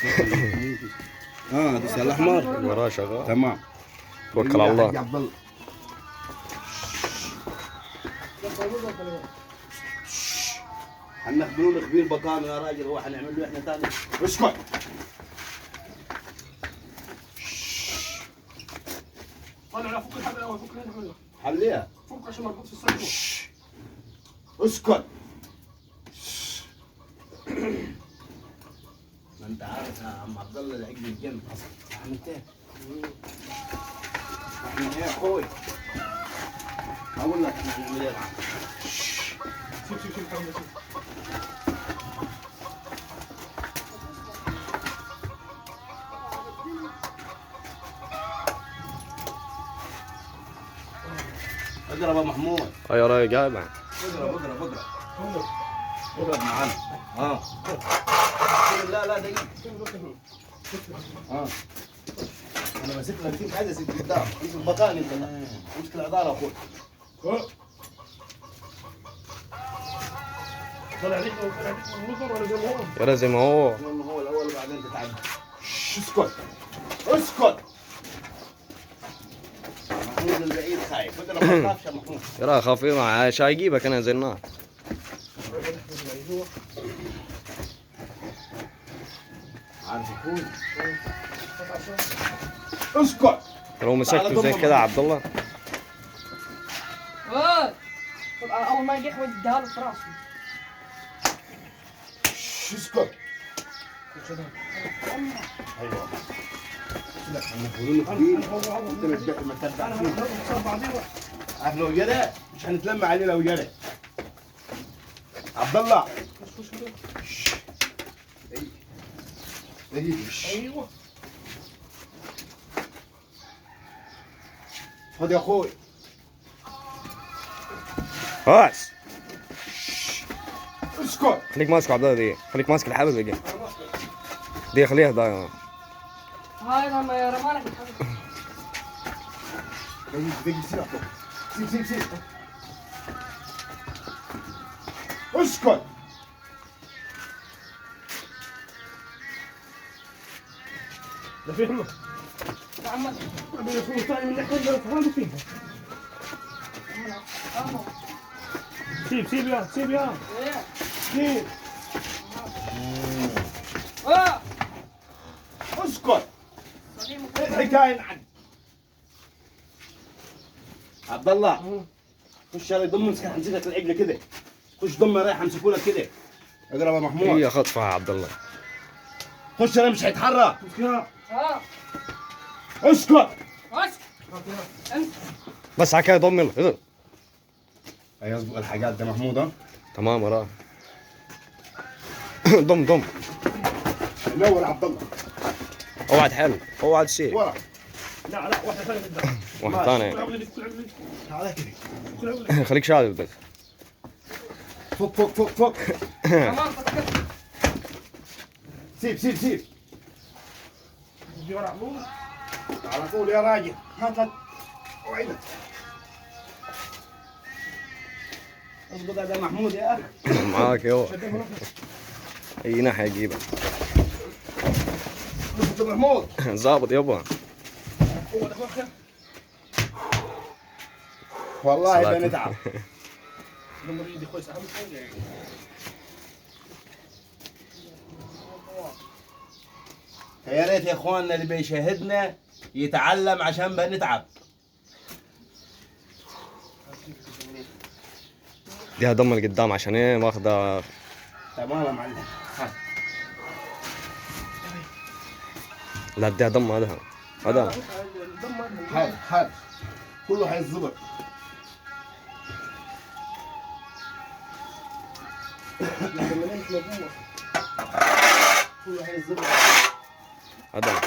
دوس على الاحمر وراه شغال. تمام. توكل على الله. عبد الله حنخبروا له خبير بقام يا راجل، هو حنعمل له احنا ثاني. اسكت. طلع فك الحبل الاول، فك الحبل. حليها. فك عشان مربوط في الصندوق. اسكت. ما انت عارف يا عم عبد الله العجل الجنب اصلا. عملتها. احنا ايه يا اخوي؟ اقول لك احنا هنعمل ايه. شوف الكلام ده. اقرب يا محمود. يا راجل قاعد. اقرب. اقرب معانا. لا دقيقة. انا ماسك لك فيك عدسة قدام، امسك البطاني انت. امسك العضالة اخوي. طلع عليك من الوزر ولا زي ما هو؟ يا زي ما هو. والله هو الاول وبعدين تتعدى. اسكت. محمود البعيد خايف. اقرب ما تخافش يا محمود. يا راجل خاف ايش هيجيبك انا زي النار. عارف يكون. اسكت. لو مسكته زي كده يا عبد الله. اول ما يجي يحوج اديها له في راسه. اسكت. ايوه. لا احنا بنقول له كبير. انت مش قاعد ما تتبع فيه. عارف لو جرى مش هنتلم عليه لو جرى. عبد الله. ايوه. خد يا اخوي. بس اسكت. خليك ماسك عبد الله دي، خليك ماسك الحبل دي. دي خليها ضايعة. هاي لما رمالك الحبل. دقيقة سيب. اسكت. ده فهمه. محمد ابي يكون ثاني من ناحيه ده فهمه فيها. سيب يا. ايه سيب. اسكت. سليم الحكاية عن عبد الله. خش يلا ضم امسك حنسيلك العجلة كده. خش ضم رايح امسكوا لك كده. اقرب يا محمود. هي خطفها يا عبد الله. خش يلا مش هيتحرك. اسكت. انت بس على كده ضم يلا. هيظبط الحاجات ده محمود. ها تمام وراه. ضم. نور عبد الله. اوعى تحل، اوعى تشيل. ورا. لا واحده ثانيه قدام. واحد ثاني. تعال كده. خليك شادد بس. فك. كمان فتكت. سيب. على طول يا راجل. هات وعيدك. اضبط هذا محمود يا اخي. معاك يا اي ناحية يجيبها. اضبط محمود. ظابط يابا. والله بنتعب. يا ريت يا اخواننا اللي بيشاهدنا يتعلم عشان بنتعب. دي ضم لقدام عشان ايه واخدة. تمام يا معلم. لا اديها ضم هذا. حال كله هيتظبط. كله هيتظبط. هذا